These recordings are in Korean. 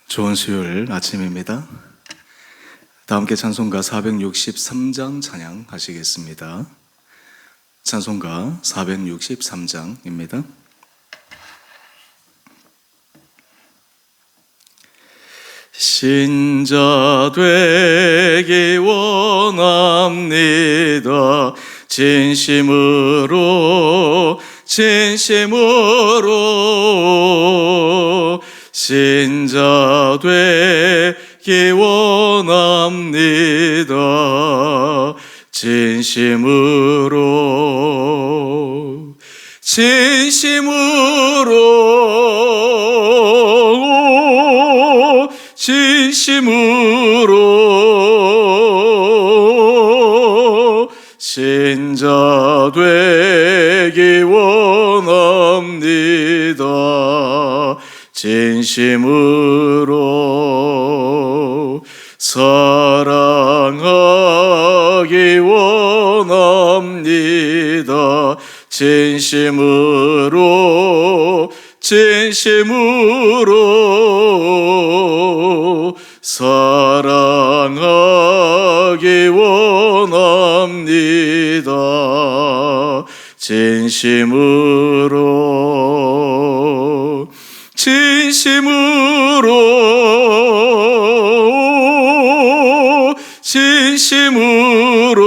좋은 수요일 아침입니다. 다 함께 찬송가 463장 찬양하시겠습니다. 찬송가 463장입니다. 신자 되기 원합니다. 진심으로 신자 되기 원합니다. 진심으로 신자 되기 원합니다. 진심으로 사랑하기 원합니다. 진심으로 사랑하기 원합니다. 진심으로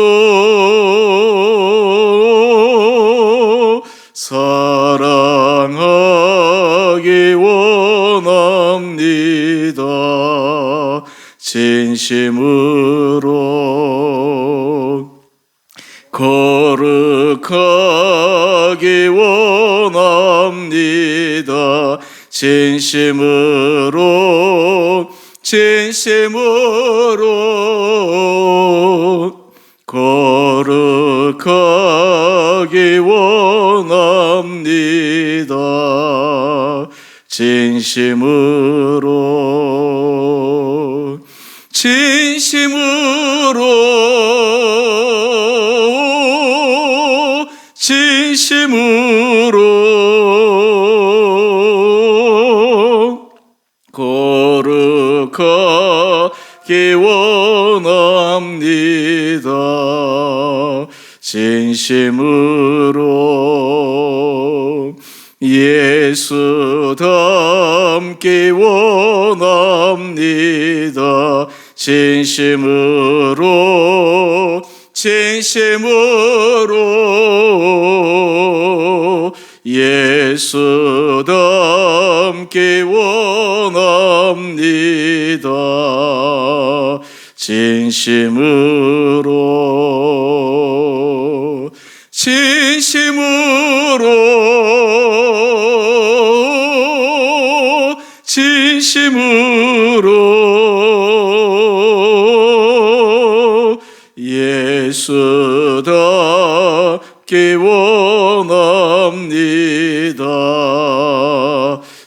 사랑하기 원합니다. 진심으로 거룩하기 원합니다. 진심으로 거룩하기 원합니다. 진심으로 거룩하기 원합니다. 진심으로 예수 닮기 원합니다. 진심으로 예수 닮기 원합니다. 진심으로 예수 닮기 원합니다.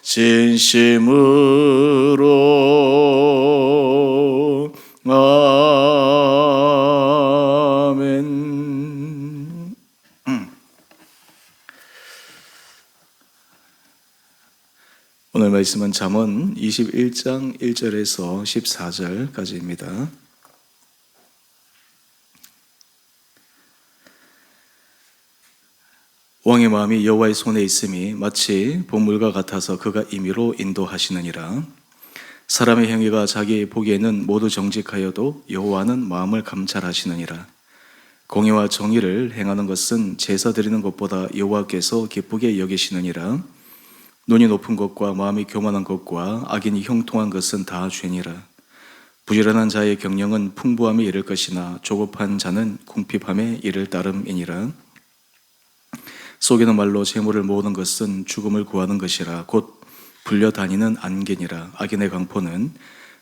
진심으로 아멘. 오늘 말씀은 잠언 21장 1절에서 14절까지입니다. 왕의 마음이 여호와의 손에 있음이 마치 보물과 같아서 그가 임의로 인도하시느니라. 사람의 행위가 자기 보기에는 모두 정직하여도 여호와는 마음을 감찰하시느니라. 공의와 정의를 행하는 것은 제사 드리는 것보다 여호와께서 기쁘게 여기시느니라. 눈이 높은 것과 마음이 교만한 것과 악인이 형통한 것은 다 죄니라. 부지런한 자의 경영은 풍부함에 이를 것이나 조급한 자는 궁핍함에 이를 따름이니라. 속이는 말로 재물을 모으는 것은 죽음을 구하는 것이라. 곧 불려다니는 안개니라. 악인의 강포는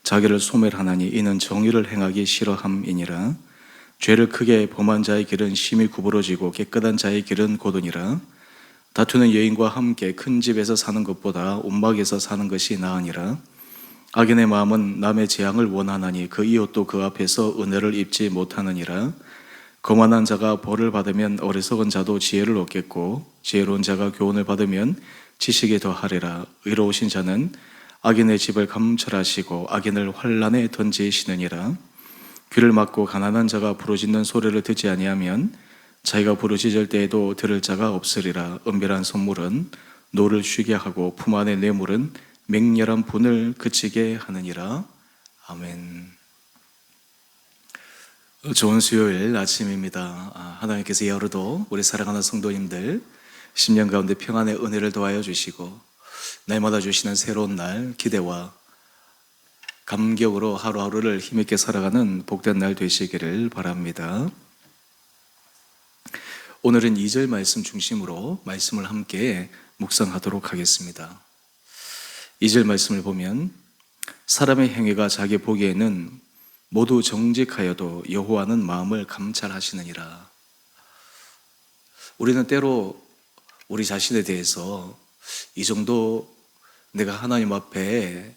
자기를 소멸하나니 이는 정의를 행하기 싫어함이니라. 죄를 크게 범한 자의 길은 심히 구부러지고 깨끗한 자의 길은 고도니라. 다투는 여인과 함께 큰 집에서 사는 것보다 온막에서 사는 것이 나으니라. 악인의 마음은 남의 재앙을 원하나니 그 이웃도 그 앞에서 은혜를 입지 못하느니라. 거만한 자가 벌을 받으면 어리석은 자도 지혜를 얻겠고 지혜로운 자가 교훈을 받으면 지식이 더하리라. 의로우신 자는 악인의 집을 감찰하시고 악인을 환란에 던지시느니라. 귀를 막고 가난한 자가 부르짖는 소리를 듣지 아니하면 자기가 부르짖을 때에도 들을 자가 없으리라. 은밀한 선물은 노를 쉬게 하고 품 안의 뇌물은 맹렬한 분을 그치게 하느니라. 아멘. 좋은 수요일 아침입니다. 하나님께서 이 하루도 우리 사랑하는 성도님들 10년 가운데 평안의 은혜를 더하여 주시고 날마다 주시는 새로운 날 기대와 감격으로 하루하루를 힘있게 살아가는 복된 날 되시기를 바랍니다. 오늘은 2절 말씀 중심으로 말씀을 함께 묵상하도록 하겠습니다. 2절 말씀을 보면 사람의 행위가 자기 보기에는 모두 정직하여도 여호와는 마음을 감찰하시느니라. 우리는 때로 우리 자신에 대해서 이 정도 내가 하나님 앞에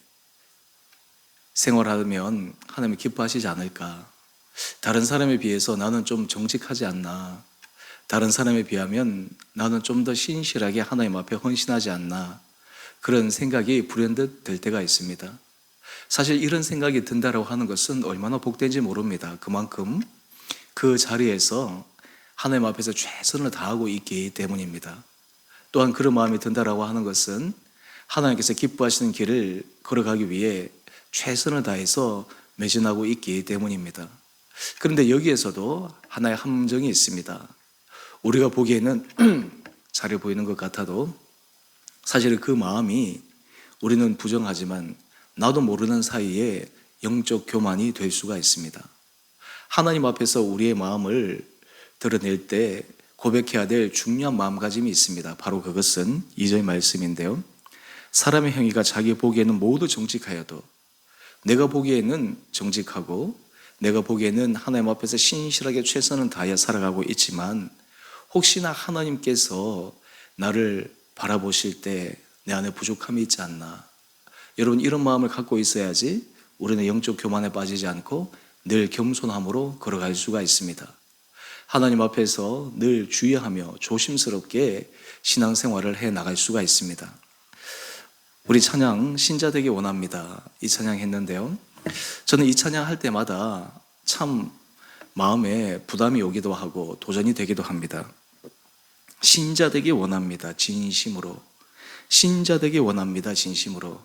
생활하면 하나님이 기뻐하시지 않을까? 다른 사람에 비해서 나는 좀 정직하지 않나? 다른 사람에 비하면 나는 좀 더 신실하게 하나님 앞에 헌신하지 않나? 그런 생각이 불현듯 될 때가 있습니다. 사실 이런 생각이 든다라고 하는 것은 얼마나 복된지 모릅니다. 그만큼 그 자리에서 하나님 앞에서 최선을 다하고 있기 때문입니다. 또한 그런 마음이 든다라고 하는 것은 하나님께서 기뻐하시는 길을 걸어가기 위해 최선을 다해서 매진하고 있기 때문입니다. 그런데 여기에서도 하나의 함정이 있습니다. 우리가 보기에는 잘해 보이는 것 같아도 사실 그 마음이 우리는 부정하지만 나도 모르는 사이에 영적 교만이 될 수가 있습니다. 하나님 앞에서 우리의 마음을 드러낼 때 고백해야 될 중요한 마음가짐이 있습니다. 바로 그것은 2절 말씀인데요. 사람의 행위가 자기 보기에는 모두 정직하여도, 내가 보기에는 정직하고 내가 보기에는 하나님 앞에서 신실하게 최선을 다하여 살아가고 있지만 혹시나 하나님께서 나를 바라보실 때 내 안에 부족함이 있지 않나. 여러분, 이런 마음을 갖고 있어야지 우리는 영적 교만에 빠지지 않고 늘 겸손함으로 걸어갈 수가 있습니다. 하나님 앞에서 늘 주의하며 조심스럽게 신앙생활을 해 나갈 수가 있습니다. 우리 찬양 신자 되기 원합니다. 이 찬양 했는데요. 저는 이 찬양 할 때마다 참 마음에 부담이 오기도 하고 도전이 되기도 합니다. 신자 되기 원합니다. 진심으로. 신자 되기 원합니다. 진심으로.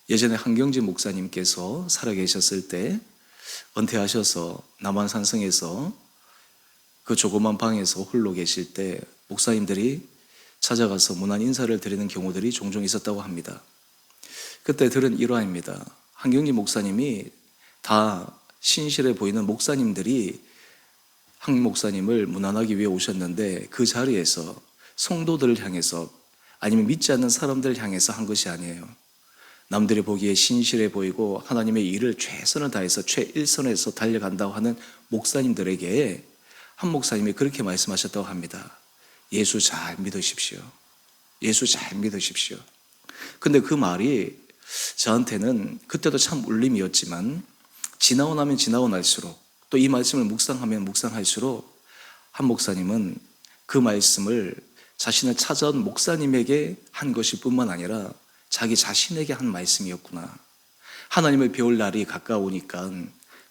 예전에 한경진 목사님께서 살아계셨을 때 은퇴하셔서 남한산성에서 그 조그만 방에서 홀로 계실 때 목사님들이 찾아가서 문안 인사를 드리는 경우들이 종종 있었다고 합니다. 그때 들은 일화입니다. 한경진 목사님이 다 신실해 보이는 목사님들이 한 목사님을 문안하기 위해 오셨는데 그 자리에서 성도들을 향해서 아니면 믿지 않는 사람들을 향해서 한 것이 아니에요. 남들이 보기에 신실해 보이고 하나님의 일을 최선을 다해서 최일선에서 달려간다고 하는 목사님들에게 한 목사님이 그렇게 말씀하셨다고 합니다. 예수 잘 믿으십시오. 예수 잘 믿으십시오. 근데 그 말이 저한테는 그때도 참 울림이었지만 지나고 나면 지나고 날수록 또 이 말씀을 묵상하면 묵상할수록 한 목사님은 그 말씀을 자신을 찾아온 목사님에게 한 것일 뿐만 아니라 자기 자신에게 한 말씀이었구나. 하나님을 배울 날이 가까우니까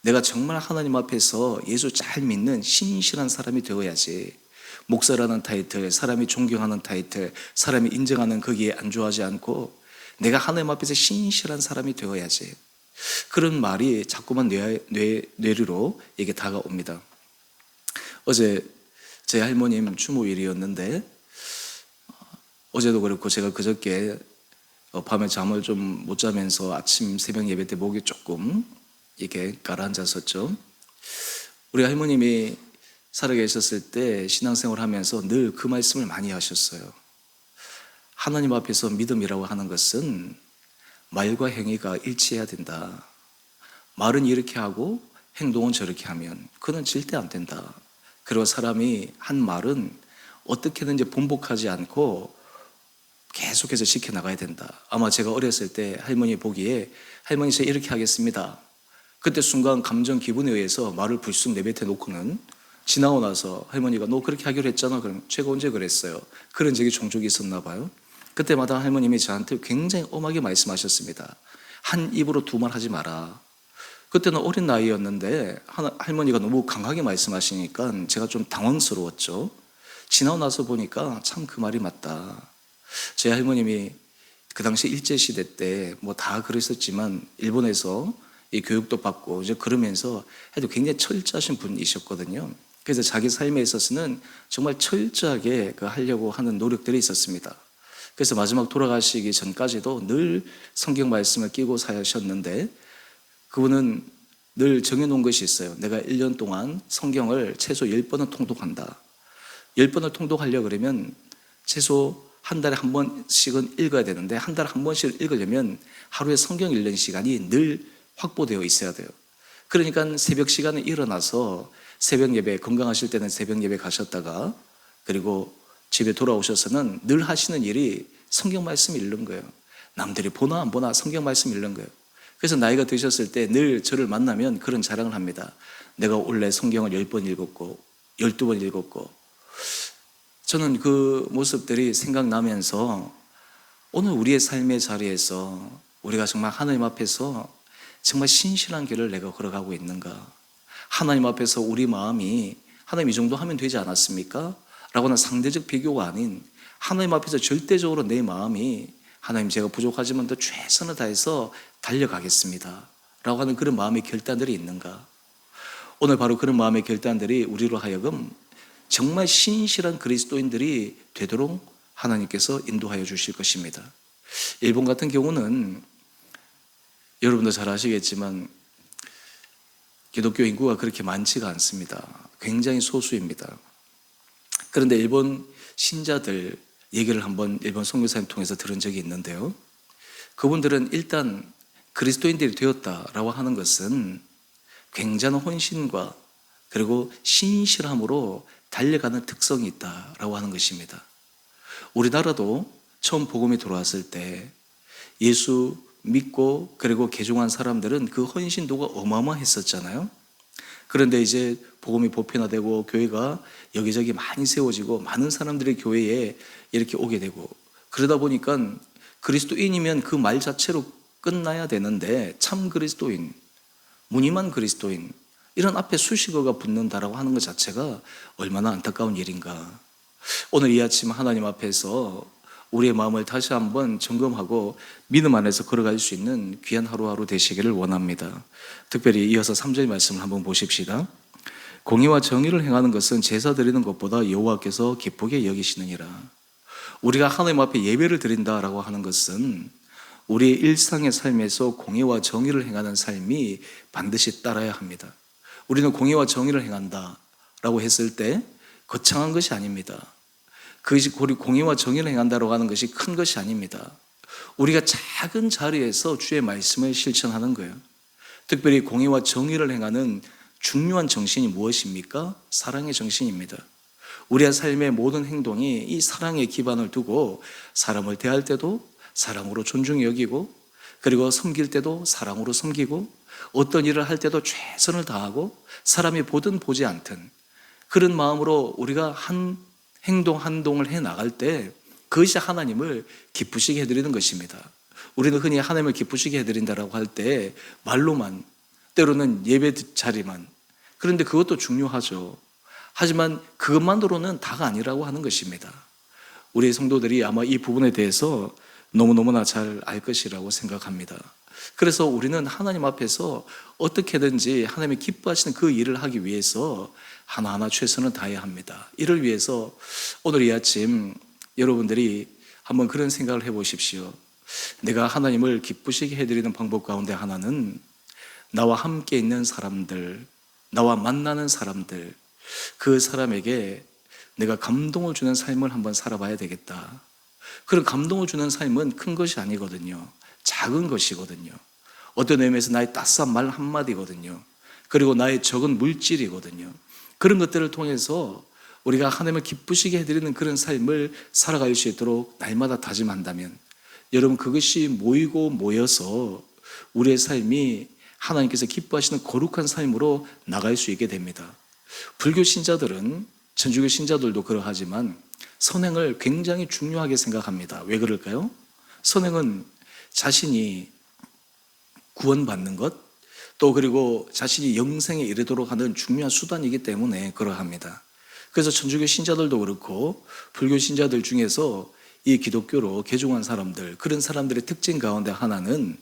내가 정말 하나님 앞에서 예수 잘 믿는 신실한 사람이 되어야지. 목사라는 타이틀, 사람이 존경하는 타이틀, 사람이 인정하는 거기에 안주하지 않고 내가 하나님 앞에서 신실한 사람이 되어야지. 그런 말이 자꾸만 뇌리로 이게 다가옵니다. 어제 제 할머님 추모일이었는데 어제도 그렇고 제가 그저께 밤에 잠을 좀 못 자면서 아침 새벽 예배 때 목이 조금 이렇게 가라앉았었죠. 우리 할머님이 살아계셨을 때 신앙생활 하면서 늘 그 말씀을 많이 하셨어요. 하나님 앞에서 믿음이라고 하는 것은 말과 행위가 일치해야 된다. 말은 이렇게 하고 행동은 저렇게 하면 그는 절대 안 된다. 그리고 사람이 한 말은 어떻게든지 번복하지 않고 계속해서 지켜나가야 된다. 아마 제가 어렸을 때 할머니 보기에 할머니 제가 이렇게 하겠습니다. 그때 순간 감정 기분에 의해서 말을 불쑥 내뱉어 놓고는 지나고 나서 할머니가 너 그렇게 하기로 했잖아. 그럼 제가 언제 그랬어요? 그런 적이 종종 있었나 봐요. 그때마다 할머님이 저한테 굉장히 엄하게 말씀하셨습니다. 한 입으로 두 말 하지 마라. 그때는 어린 나이였는데 할머니가 너무 강하게 말씀하시니까 제가 좀 당황스러웠죠. 지나고 나서 보니까 참 그 말이 맞다. 제 할머님이 그 당시 일제시대 때 뭐 다 그랬었지만 일본에서 이 교육도 받고 이제 그러면서 해도 굉장히 철저하신 분이셨거든요. 그래서 자기 삶에 있어서는 정말 철저하게 하려고 하는 노력들이 있었습니다. 그래서 마지막 돌아가시기 전까지도 늘 성경 말씀을 끼고 사셨는데 그분은 늘 정해놓은 것이 있어요. 내가 1년 동안 성경을 최소 10번은 통독한다. 10번을 통독하려고 그러면 최소 한 달에 한 번씩은 읽어야 되는데 한 달에 한 번씩 읽으려면 하루에 성경 읽는 시간이 늘 확보되어 있어야 돼요. 그러니까 새벽 시간에 일어나서 새벽 예배, 건강하실 때는 새벽 예배 가셨다가 그리고 집에 돌아오셔서는 늘 하시는 일이 성경 말씀 읽는 거예요. 남들이 보나 안 보나 성경 말씀 읽는 거예요. 그래서 나이가 드셨을 때 늘 저를 만나면 그런 자랑을 합니다. 내가 원래 성경을 10번 읽었고 12번 읽었고. 저는 그 모습들이 생각나면서 오늘 우리의 삶의 자리에서 우리가 정말 하나님 앞에서 정말 신실한 길을 내가 걸어가고 있는가. 하나님 앞에서 우리 마음이 하나님 이 정도 하면 되지 않았습니까? 라고는 상대적 비교가 아닌 하나님 앞에서 절대적으로 내 마음이 하나님 제가 부족하지만 더 최선을 다해서 달려가겠습니다 라고 하는 그런 마음의 결단들이 있는가. 오늘 바로 그런 마음의 결단들이 우리로 하여금 정말 신실한 그리스도인들이 되도록 하나님께서 인도하여 주실 것입니다. 일본 같은 경우는 여러분도 잘 아시겠지만 기독교 인구가 그렇게 많지가 않습니다. 굉장히 소수입니다. 그런데 일본 신자들 얘기를 한번 일본 선교사님 통해서 들은 적이 있는데요. 그분들은 일단 그리스도인들이 되었다라고 하는 것은 굉장한 헌신과 그리고 신실함으로 달려가는 특성이 있다라고 하는 것입니다. 우리나라도 처음 복음이 들어왔을 때 예수 믿고 그리고 개종한 사람들은 그 헌신도가 어마어마했었잖아요. 그런데 이제 복음이 보편화되고 교회가 여기저기 많이 세워지고 많은 사람들이 교회에 이렇게 오게 되고 그러다 보니까 그리스도인이면 그 말 자체로 끝나야 되는데 참 그리스도인, 무늬만 그리스도인 이런 앞에 수식어가 붙는다라고 하는 것 자체가 얼마나 안타까운 일인가. 오늘 이 아침 하나님 앞에서 우리의 마음을 다시 한번 점검하고 믿음 안에서 걸어갈 수 있는 귀한 하루하루 되시기를 원합니다. 특별히 이어서 3절 말씀을 한번 보십시다. 공의와 정의를 행하는 것은 제사 드리는 것보다 여호와께서 기쁘게 여기시느니라. 우리가 하나님 앞에 예배를 드린다라고 하는 것은 우리의 일상의 삶에서 공의와 정의를 행하는 삶이 반드시 따라야 합니다. 우리는 공의와 정의를 행한다라고 했을 때 거창한 것이 아닙니다. 그것이 공의와 정의를 행한다고 하는 것이 큰 것이 아닙니다. 우리가 작은 자리에서 주의 말씀을 실천하는 거예요. 특별히 공의와 정의를 행하는 중요한 정신이 무엇입니까? 사랑의 정신입니다. 우리의 삶의 모든 행동이 이 사랑의 기반을 두고 사람을 대할 때도 사랑으로 존중히 여기고 그리고 섬길 때도 사랑으로 섬기고 어떤 일을 할 때도 최선을 다하고 사람이 보든 보지 않든 그런 마음으로 우리가 한 행동 한동을 해나갈 때 그것이 하나님을 기쁘시게 해드리는 것입니다. 우리는 흔히 하나님을 기쁘시게 해드린다고 할 때 말로만 때로는 예배 자리만 그런데 그것도 중요하죠. 하지만 그것만으로는 다가 아니라고 하는 것입니다. 우리 성도들이 아마 이 부분에 대해서 너무너무나 잘 알 것이라고 생각합니다. 그래서 우리는 하나님 앞에서 어떻게든지 하나님이 기뻐하시는 그 일을 하기 위해서 하나하나 최선을 다해야 합니다. 이를 위해서 오늘 이 아침 여러분들이 한번 그런 생각을 해보십시오. 내가 하나님을 기쁘시게 해드리는 방법 가운데 하나는 나와 함께 있는 사람들, 나와 만나는 사람들, 그 사람에게 내가 감동을 주는 삶을 한번 살아봐야 되겠다. 그런 감동을 주는 삶은 큰 것이 아니거든요. 작은 것이거든요. 어떤 의미에서 나의 따스한 말 한마디거든요. 그리고 나의 적은 물질이거든요. 그런 것들을 통해서 우리가 하나님을 기쁘시게 해드리는 그런 삶을 살아갈 수 있도록 날마다 다짐한다면 여러분 그것이 모이고 모여서 우리의 삶이 하나님께서 기뻐하시는 거룩한 삶으로 나갈 수 있게 됩니다. 불교 신자들은 천주교 신자들도 그러하지만 선행을 굉장히 중요하게 생각합니다. 왜 그럴까요? 선행은 자신이 구원받는 것, 또 그리고 자신이 영생에 이르도록 하는 중요한 수단이기 때문에 그러합니다. 그래서 천주교 신자들도 그렇고 불교 신자들 중에서 이 기독교로 개종한 사람들, 그런 사람들의 특징 가운데 하나는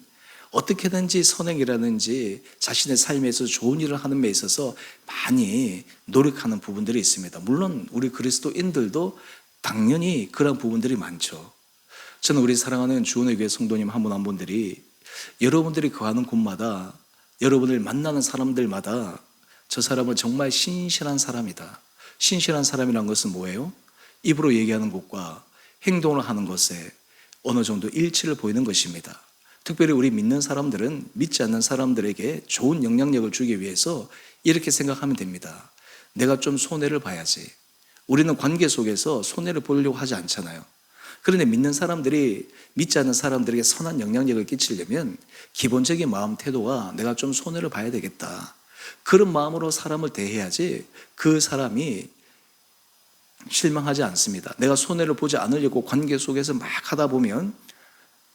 어떻게든지 선행이라든지 자신의 삶에서 좋은 일을 하는 데 있어서 많이 노력하는 부분들이 있습니다. 물론 우리 그리스도인들도 당연히 그런 부분들이 많죠. 저는 우리 사랑하는 주원의 교회 성도님 한 분 한 분들이 여러분들이 거하는 곳마다, 여러분을 만나는 사람들마다 저 사람은 정말 신실한 사람이다. 신실한 사람이란 것은 뭐예요? 입으로 얘기하는 것과 행동을 하는 것에 어느 정도 일치를 보이는 것입니다. 특별히 우리 믿는 사람들은 믿지 않는 사람들에게 좋은 영향력을 주기 위해서 이렇게 생각하면 됩니다. 내가 좀 손해를 봐야지. 우리는 관계 속에서 손해를 보려고 하지 않잖아요. 그런데 믿는 사람들이 믿지 않는 사람들에게 선한 영향력을 끼치려면 기본적인 마음 태도가 내가 좀 손해를 봐야 되겠다. 그런 마음으로 사람을 대해야지 그 사람이 실망하지 않습니다. 내가 손해를 보지 않으려고 관계 속에서 막 하다 보면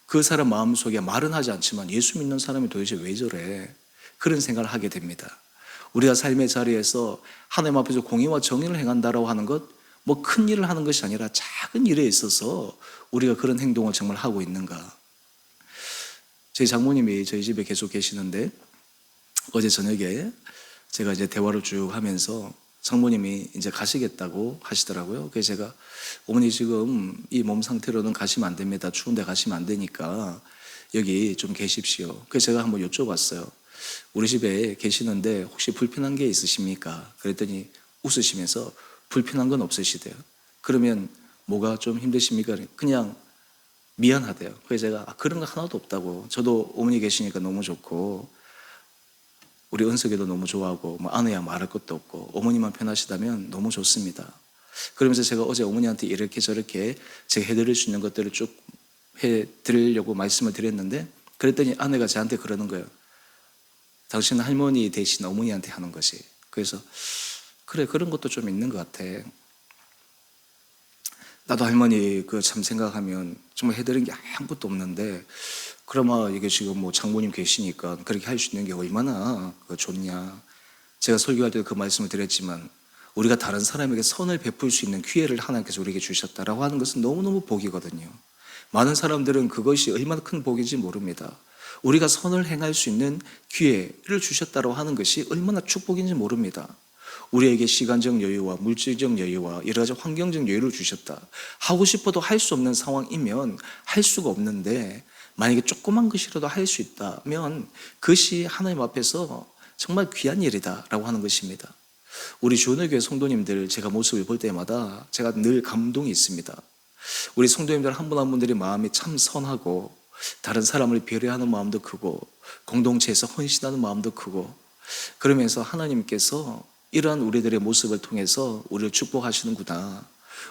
그 사람 마음속에 말은 하지 않지만 예수 믿는 사람이 도대체 왜 저래? 그런 생각을 하게 됩니다. 우리가 삶의 자리에서 하나님 앞에서 공의와 정의를 행한다라고 하는 것, 뭐 큰 일을 하는 것이 아니라 작은 일에 있어서 우리가 그런 행동을 정말 하고 있는가? 저희 장모님이 저희 집에 계속 계시는데 어제 저녁에 제가 이제 대화를 쭉 하면서 장모님이 이제 가시겠다고 하시더라고요. 그래서 제가 어머니 지금 이 몸 상태로는 가시면 안 됩니다. 추운데 가시면 안 되니까 여기 좀 계십시오. 그래서 제가 한번 여쭤봤어요. 우리 집에 계시는데 혹시 불편한 게 있으십니까? 그랬더니 웃으시면서 불편한 건 없으시대요. 그러면 뭐가 좀 힘드십니까? 그냥 미안하대요. 그래서 제가 그런 거 하나도 없다고. 저도 어머니 계시니까 너무 좋고 우리 은석이도 너무 좋아하고 뭐 아내야 말할 것도 없고 어머니만 편하시다면 너무 좋습니다. 그러면서 제가 어제 어머니한테 이렇게 저렇게 제가 해드릴 수 있는 것들을 쭉 해드리려고 말씀을 드렸는데 그랬더니 아내가 저한테 그러는 거예요. 당신은 할머니 대신 어머니한테 하는 거지. 그래서 그래, 그런 것도 좀 있는 것 같아. 나도 할머니 그 참 생각하면 정말 해드린 게 아무것도 없는데 그러면 이게 지금 뭐 장모님 계시니까 그렇게 할 수 있는 게 얼마나 좋냐. 제가 설교할 때도 그 말씀을 드렸지만 우리가 다른 사람에게 선을 베풀 수 있는 기회를 하나님께서 우리에게 주셨다라고 하는 것은 너무너무 복이거든요. 많은 사람들은 그것이 얼마나 큰 복인지 모릅니다. 우리가 선을 행할 수 있는 기회를 주셨다고 하는 것이 얼마나 축복인지 모릅니다. 우리에게 시간적 여유와 물질적 여유와 여러 가지 환경적 여유를 주셨다. 하고 싶어도 할 수 없는 상황이면 할 수가 없는데 만약에 조그만 것이라도 할 수 있다면 그것이 하나님 앞에서 정말 귀한 일이다라고 하는 것입니다. 우리 주원의 교회 성도님들 제가 모습을 볼 때마다 제가 늘 감동이 있습니다. 우리 성도님들 한 분 한 분들이 마음이 참 선하고 다른 사람을 배려하는 마음도 크고 공동체에서 헌신하는 마음도 크고 그러면서 하나님께서 이러한 우리들의 모습을 통해서 우리를 축복하시는구나.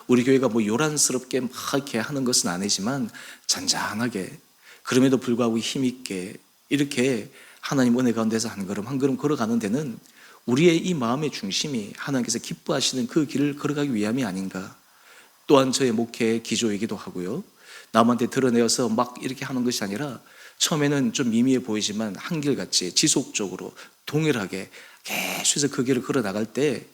우리 교회가 뭐 요란스럽게 막 이렇게 하는 것은 아니지만 잔잔하게 그럼에도 불구하고 힘있게 이렇게 하나님 은혜 가운데서 한 걸음 한 걸음 걸어가는 데는 우리의 이 마음의 중심이 하나님께서 기뻐하시는 그 길을 걸어가기 위함이 아닌가. 또한 저의 목회의 기조이기도 하고요. 남한테 드러내어서 막 이렇게 하는 것이 아니라 처음에는 좀 미미해 보이지만 한결같이 지속적으로 동일하게 계속해서 그 길을 걸어나갈 때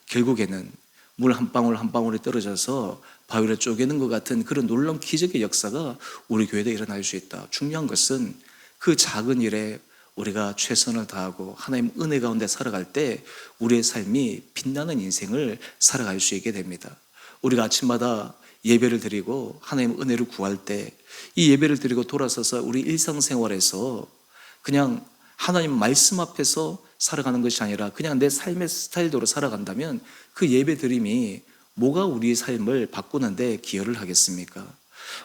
결국에는 물 한 방울 한 방울이 떨어져서 바위를 쪼개는 것 같은 그런 놀라운 기적의 역사가 우리 교회에 일어날 수 있다. 중요한 것은 그 작은 일에 우리가 최선을 다하고 하나님 은혜 가운데 살아갈 때 우리의 삶이 빛나는 인생을 살아갈 수 있게 됩니다. 우리가 아침마다 예배를 드리고 하나님 은혜를 구할 때 이 예배를 드리고 돌아서서 우리 일상생활에서 그냥 하나님 말씀 앞에서 살아가는 것이 아니라 그냥 내 삶의 스타일대로 살아간다면 그 예배 드림이 뭐가 우리의 삶을 바꾸는데 기여를 하겠습니까?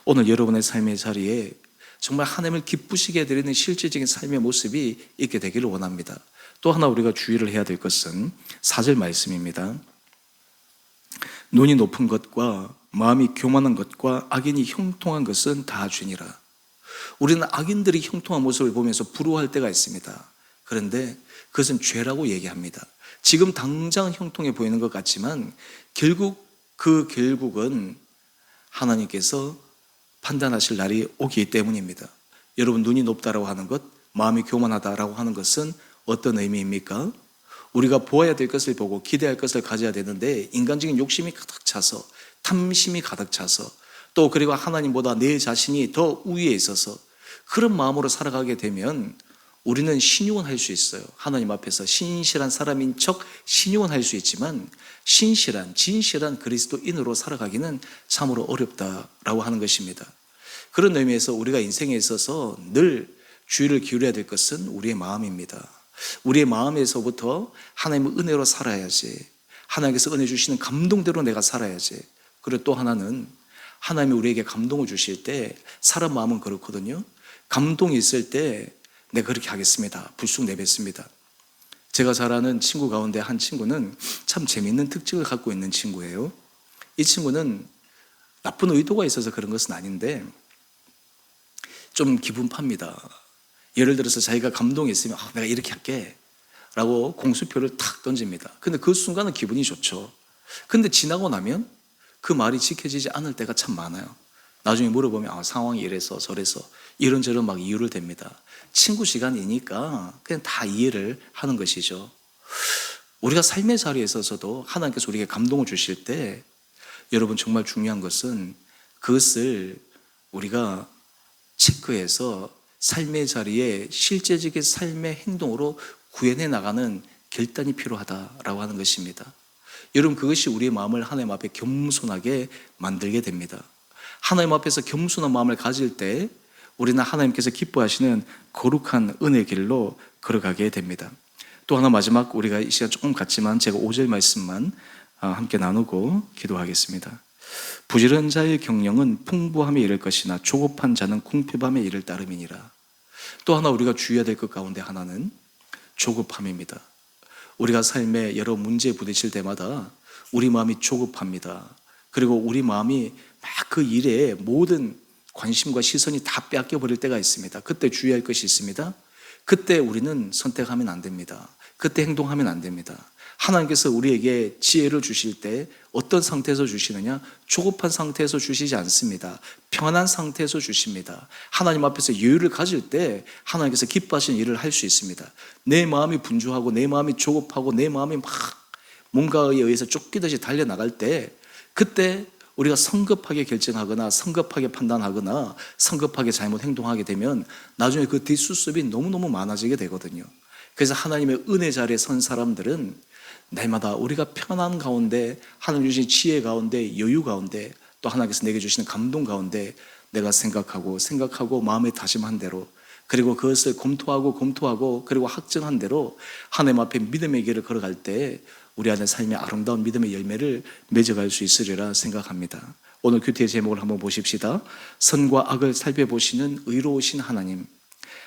오늘 여러분의 삶의 자리에 정말 하나님을 기쁘시게 해드리는 실질적인 삶의 모습이 있게 되기를 원합니다. 또 하나 우리가 주의를 해야 될 것은 4절 말씀입니다. 눈이 높은 것과 마음이 교만한 것과 악인이 형통한 것은 다 죄니라. 우리는 악인들이 형통한 모습을 보면서 부러워할 때가 있습니다. 그런데 그것은 죄라고 얘기합니다. 지금 당장 형통해 보이는 것 같지만 결국은 하나님께서 판단하실 날이 오기 때문입니다. 여러분, 눈이 높다라고 하는 것, 마음이 교만하다라고 하는 것은 어떤 의미입니까? 우리가 보아야 될 것을 보고 기대할 것을 가져야 되는데 인간적인 욕심이 가득 차서, 탐심이 가득 차서, 또 그리고 하나님보다 내 자신이 더 우위에 있어서 그런 마음으로 살아가게 되면 우리는 신용은 할 수 있어요. 하나님 앞에서 신실한 사람인 척 신용은 할 수 있지만 신실한, 진실한 그리스도인으로 살아가기는 참으로 어렵다라고 하는 것입니다. 그런 의미에서 우리가 인생에 있어서 늘 주의를 기울여야 될 것은 우리의 마음입니다. 우리의 마음에서부터 하나님의 은혜로 살아야지, 하나님께서 은혜 주시는 감동대로 내가 살아야지. 그리고 또 하나는 하나님이 우리에게 감동을 주실 때, 사람 마음은 그렇거든요. 감동이 있을 때 내가 그렇게 하겠습니다, 불쑥 내뱉습니다. 제가 잘 아는 친구 가운데 한 친구는 참 재미있는 특징을 갖고 있는 친구예요. 이 친구는 나쁜 의도가 있어서 그런 것은 아닌데 좀 기분 팝니다. 예를 들어서 자기가 감동이 있으면 내가 이렇게 할게 라고 공수표를 탁 던집니다. 근데 그 순간은 기분이 좋죠. 근데 지나고 나면 그 말이 지켜지지 않을 때가 참 많아요. 나중에 물어보면 상황이 이래서 저래서 이런저런 막 이유를 댑니다. 친구 시간이니까 그냥 다 이해를 하는 것이죠. 우리가 삶의 자리에 있어서도 하나님께서 우리에게 감동을 주실 때 여러분, 정말 중요한 것은 그것을 우리가 체크해서 삶의 자리에 실제적인 삶의 행동으로 구현해 나가는 결단이 필요하다라고 하는 것입니다. 여러분, 그것이 우리의 마음을 하나님 앞에 겸손하게 만들게 됩니다. 하나님 앞에서 겸손한 마음을 가질 때 우리는 하나님께서 기뻐하시는 거룩한 은혜 길로 걸어가게 됩니다. 또 하나, 마지막, 우리가 이 시간 조금 갔지만 제가 5절 말씀만 함께 나누고 기도하겠습니다. 부지런한 자의 경영은 풍부함에 이를 것이나 조급한 자는 궁핍함에 이를 따름이니라. 또 하나 우리가 주의해야 될 것 가운데 하나는 조급함입니다. 우리가 삶에 여러 문제에 부딪힐 때마다 우리 마음이 조급합니다. 그리고 우리 마음이 막 그 일에 모든 관심과 시선이 다 뺏겨버릴 때가 있습니다. 그때 주의할 것이 있습니다. 그때 우리는 선택하면 안 됩니다. 그때 행동하면 안 됩니다. 하나님께서 우리에게 지혜를 주실 때 어떤 상태에서 주시느냐? 조급한 상태에서 주시지 않습니다. 편안한 상태에서 주십니다. 하나님 앞에서 여유를 가질 때 하나님께서 기뻐하시는 일을 할 수 있습니다. 내 마음이 분주하고 내 마음이 조급하고 내 마음이 막 뭔가에 의해서 쫓기듯이 달려나갈 때, 그때 우리가 성급하게 결정하거나 성급하게 판단하거나 성급하게 잘못 행동하게 되면 나중에 그 뒷수습이 너무너무 많아지게 되거든요. 그래서 하나님의 은혜 자리에 선 사람들은 날마다 우리가 편안 가운데, 하나님 주신 지혜 가운데, 여유 가운데, 또 하나님께서 내게 주시는 감동 가운데 내가 생각하고 마음에 다짐한 대로, 그리고 그것을 검토하고 그리고 확정한 대로 하나님 앞에 믿음의 길을 걸어갈 때 우리 안에 삶의 아름다운 믿음의 열매를 맺어갈 수 있으리라 생각합니다. 오늘 큐티의 제목을 한번 보십시다. 선과 악을 살펴보시는 의로우신 하나님.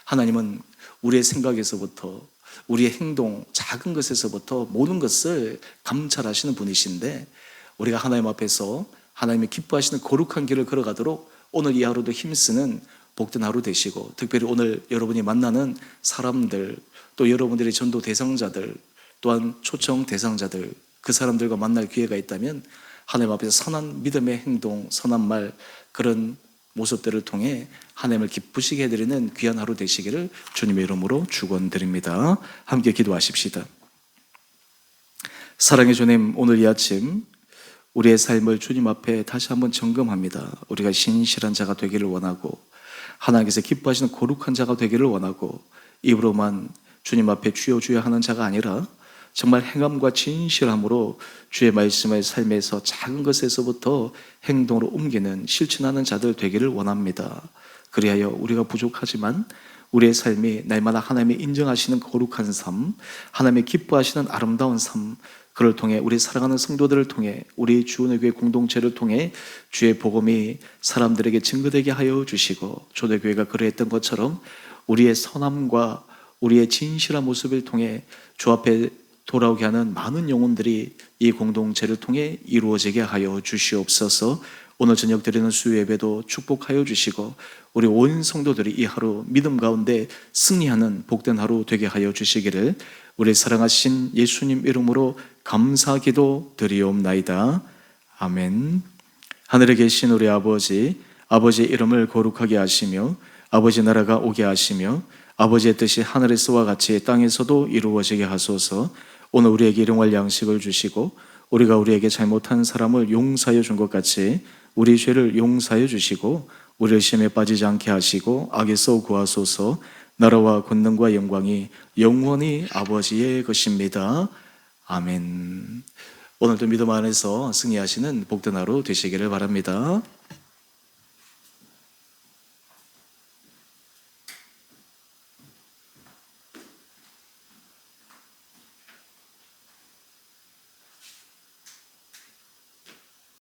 하나님은 우리의 생각에서부터 우리의 행동, 작은 것에서부터 모든 것을 감찰하시는 분이신데, 우리가 하나님 앞에서 하나님이 기뻐하시는 거룩한 길을 걸어가도록 오늘 이 하루도 힘쓰는 복된 하루 되시고, 특별히 오늘 여러분이 만나는 사람들, 또 여러분들의 전도 대상자들, 또한 초청 대상자들, 그 사람들과 만날 기회가 있다면 하나님 앞에서 선한 믿음의 행동, 선한 말, 그런 모습들을 통해 하나님을 기쁘시게 해드리는 귀한 하루 되시기를 주님의 이름으로 축원드립니다. 함께 기도하십시다. 사랑의 주님, 오늘 이 아침 우리의 삶을 주님 앞에 다시 한번 점검합니다. 우리가 신실한 자가 되기를 원하고 하나님께서 기뻐하시는 거룩한 자가 되기를 원하고, 입으로만 주님 앞에 주여 주여 하는 자가 아니라 정말 행함과 진실함으로 주의 말씀을 삶에서 작은 것에서부터 행동으로 옮기는, 실천하는 자들 되기를 원합니다. 그리하여 우리가 부족하지만 우리의 삶이 날마다 하나님이 인정하시는 거룩한 삶, 하나님이 기뻐하시는 아름다운 삶, 그를 통해 우리 사랑하는 성도들을 통해 우리 주은혜 교회 공동체를 통해 주의 복음이 사람들에게 증거되게 하여 주시고, 초대교회가 그러했던 것처럼 우리의 선함과 우리의 진실한 모습을 통해 주 앞에 돌아오게 하는 많은 영혼들이 이 공동체를 통해 이루어지게 하여 주시옵소서. 오늘 저녁 드리는 수요 예배도 축복하여 주시고 우리 온 성도들이 이 하루 믿음 가운데 승리하는 복된 하루 되게 하여 주시기를 우리 사랑하신 예수님 이름으로 감사기도 드리옵나이다. 아멘. 하늘에 계신 우리 아버지, 아버지의 이름을 거룩하게 하시며 아버지 나라가 오게 하시며 아버지의 뜻이 하늘에서와 같이 땅에서도 이루어지게 하소서. 오늘 우리에게 일용할 양식을 주시고 우리가 우리에게 잘못한 사람을 용서하여 준 것 같이 우리 죄를 용서하여 주시고 우리를 시험에 빠지지 않게 하시고 악에서 구하소서. 나라와 권능과 영광이 영원히 아버지의 것입니다. 아멘. 오늘도 믿음 안에서 승리하시는 복된 하루 되시기를 바랍니다.